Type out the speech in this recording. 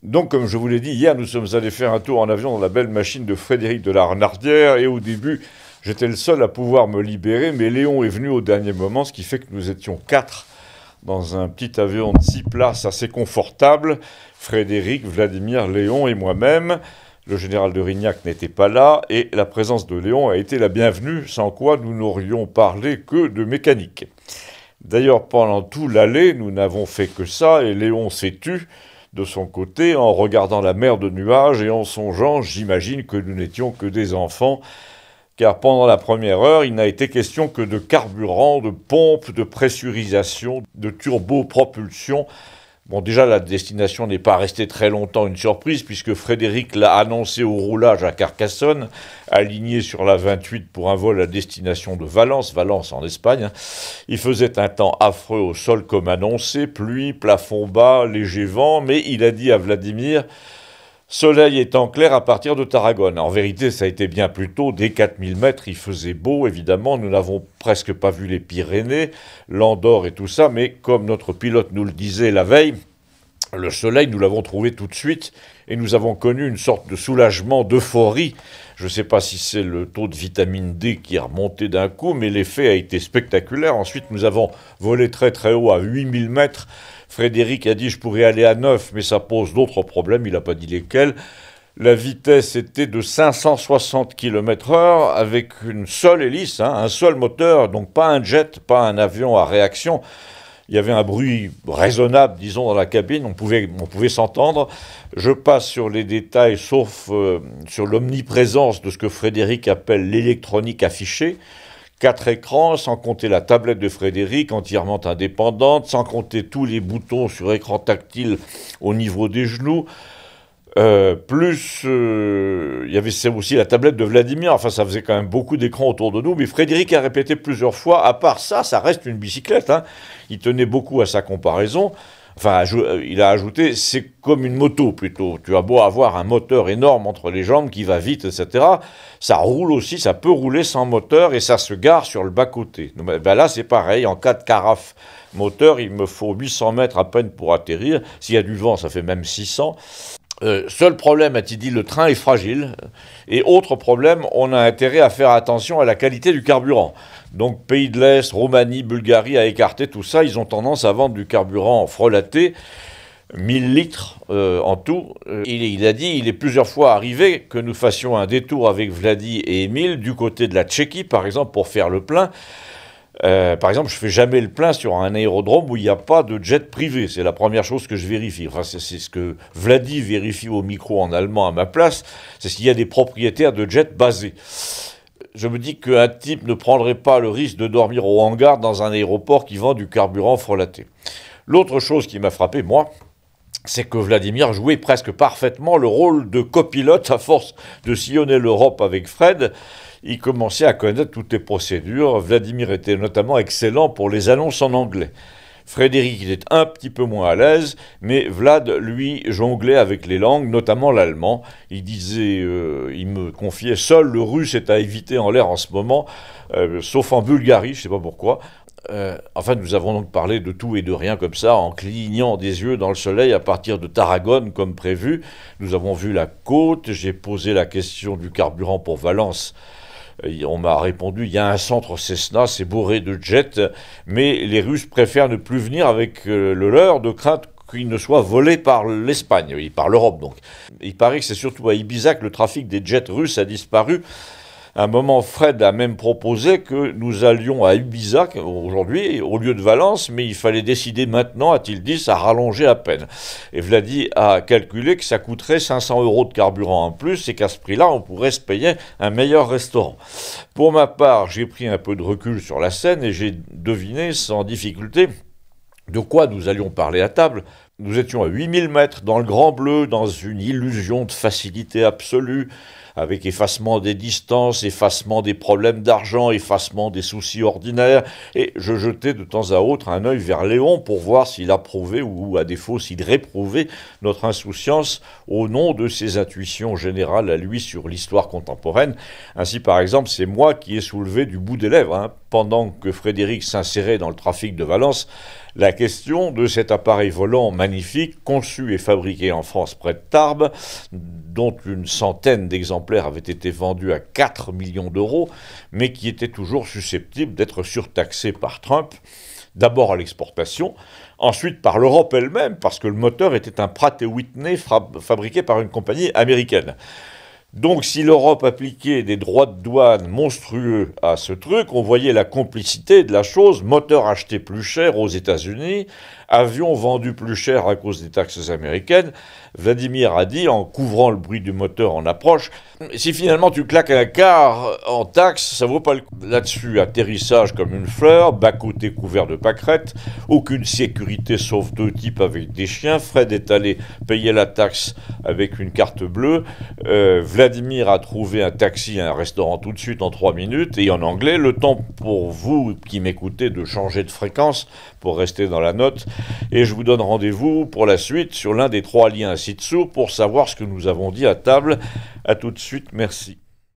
Donc, comme je vous l'ai dit, hier, nous sommes allés faire un tour en avion dans la belle machine de Frédéric de la Renardière, et au début, j'étais le seul à pouvoir me libérer, mais Léon est venu au dernier moment, ce qui fait que nous étions quatre dans un petit avion de 6 places assez confortable. Frédéric, Vladimir, Léon et moi-même. Le général de Rignac n'était pas là, et la présence de Léon a été la bienvenue, sans quoi nous n'aurions parlé que de mécanique. D'ailleurs, pendant tout l'aller, nous n'avons fait que ça, et Léon s'est tu de son côté, en regardant la mer de nuages et en songeant, j'imagine que nous n'étions que des enfants, car pendant la première heure, il n'a été question que de carburant, de pompe, de pressurisation, de turbopropulsion. Bon, déjà, la destination n'est pas restée très longtemps une surprise, puisque Frédéric l'a annoncé au roulage à Carcassonne, aligné sur la 28 pour un vol à destination de Valence, Valence en Espagne. Il faisait un temps affreux au sol comme annoncé, pluie, plafond bas, léger vent, mais il a dit à Vladimir: soleil étant clair à partir de Tarragone. En vérité, ça a été bien plus tôt, dès 4000 mètres, il faisait beau, évidemment, nous n'avons presque pas vu les Pyrénées, l'Andorre et tout ça, mais comme notre pilote nous le disait la veille, le soleil, nous l'avons trouvé tout de suite, et nous avons connu une sorte de soulagement, d'euphorie. Je ne sais pas si c'est le taux de vitamine D qui est remonté d'un coup, mais l'effet a été spectaculaire. Ensuite, nous avons volé très très haut à 8000 mètres. Frédéric a dit: je pourrais aller à 9, mais ça pose d'autres problèmes, il n'a pas dit lesquels. La vitesse était de 560 km/h avec une seule hélice, un seul moteur, donc pas un jet, pas un avion à réaction. Il y avait un bruit raisonnable, disons, dans la cabine, on pouvait s'entendre. Je passe sur les détails, sauf sur l'omniprésence de ce que Frédéric appelle l'électronique affichée. 4 écrans, sans compter la tablette de Frédéric, entièrement indépendante, sans compter tous les boutons sur écran tactile au niveau des genoux. Il y avait aussi la tablette de Vladimir, enfin ça faisait quand même beaucoup d'écrans autour de nous, mais Frédéric a répété plusieurs fois, à part ça, ça reste une bicyclette, hein. Il tenait beaucoup à sa comparaison, enfin il a ajouté, c'est comme une moto plutôt, tu as beau avoir un moteur énorme entre les jambes qui va vite, etc., ça roule aussi, ça peut rouler sans moteur et ça se gare sur le bas-côté. Ben là c'est pareil, en cas de carafe moteur, il me faut 800 mètres à peine pour atterrir, s'il y a du vent ça fait même 600. Seul problème, a-t-il dit, le train est fragile. Et autre problème, on a intérêt à faire attention à la qualité du carburant. Donc pays de l'Est, Roumanie, Bulgarie, à écarter tout ça, ils ont tendance à vendre du carburant frelaté, 1000 litres en tout. Il a dit, il est plusieurs fois arrivé que nous fassions un détour avec Vladi et Émile du côté de la Tchéquie, par exemple, pour faire le plein. Par exemple, je fais jamais le plein sur un aérodrome où il n'y a pas de jet privé. C'est la première chose que je vérifie. Enfin, c'est ce que Vladi vérifie au micro en allemand à ma place. C'est s'il y a des propriétaires de jets basés. Je me dis qu'un type ne prendrait pas le risque de dormir au hangar dans un aéroport qui vend du carburant frelaté. L'autre chose qui m'a frappé, moi, c'est que Vladimir jouait presque parfaitement le rôle de copilote à force de sillonner l'Europe avec Fred. Il commençait à connaître toutes les procédures. Vladimir était notamment excellent pour les annonces en anglais. Frédéric était un petit peu moins à l'aise, mais Vlad, lui, jonglait avec les langues, notamment l'allemand. Il disait, il me confiait, seul le russe est à éviter en l'air en ce moment, sauf en Bulgarie, je ne sais pas pourquoi. Enfin, nous avons donc parlé de tout et de rien comme ça, en clignant des yeux dans le soleil à partir de Tarragone, comme prévu. Nous avons vu la côte, j'ai posé la question du carburant pour Valence. On m'a répondu, il y a un centre Cessna, c'est bourré de jets, mais les Russes préfèrent ne plus venir avec le leur de crainte qu'il ne soit volé par l'Espagne, par l'Europe donc. Il paraît que c'est surtout à Ibiza que le trafic des jets russes a disparu. À un moment, Fred a même proposé que nous allions à Ibiza aujourd'hui, au lieu de Valence, mais il fallait décider maintenant, a-t-il dit, ça rallongeait à peine. Et Vladi a calculé que ça coûterait 500 € de carburant en plus, et qu'à ce prix-là, on pourrait se payer un meilleur restaurant. Pour ma part, j'ai pris un peu de recul sur la scène et j'ai deviné sans difficulté de quoi nous allions parler à table. Nous étions à 8000 mètres dans le Grand Bleu, dans une illusion de facilité absolue, avec effacement des distances, effacement des problèmes d'argent, effacement des soucis ordinaires, et je jetais de temps à autre un œil vers Léon pour voir s'il approuvait ou à défaut s'il réprouvait notre insouciance au nom de ses intuitions générales à lui sur l'histoire contemporaine. Ainsi, par exemple, c'est moi qui ai soulevé du bout des lèvres, pendant que Frédéric s'insérait dans le trafic de Valence, la question de cet appareil volant magnifique, conçu et fabriqué en France près de Tarbes, dont une centaine d'exemplaires avaient été vendus à 4 millions d'euros, mais qui était toujours susceptible d'être surtaxé par Trump, d'abord à l'exportation, ensuite par l'Europe elle-même, parce que le moteur était un Pratt & Whitney fabriqué par une compagnie américaine. Donc si l'Europe appliquait des droits de douane monstrueux à ce truc, on voyait la complicité de la chose, moteur acheté plus cher aux États-Unis, avion vendu plus cher à cause des taxes américaines. Vladimir a dit, en couvrant le bruit du moteur en approche, si finalement tu claques un quart en taxes, ça vaut pas le coup. Là-dessus, atterrissage comme une fleur, bas-côté couvert de pâquerettes, aucune sécurité sauf 2 types avec des chiens, frais d'étaler, payer la taxe avec une carte bleue. Vladimir a trouvé un taxi à un restaurant tout de suite en 3 minutes, et en anglais, le temps pour vous qui m'écoutez de changer de fréquence pour rester dans la note, et je vous donne rendez-vous pour la suite sur l'un des 3 liens ci-dessous pour savoir ce que nous avons dit à table. À tout de suite, merci.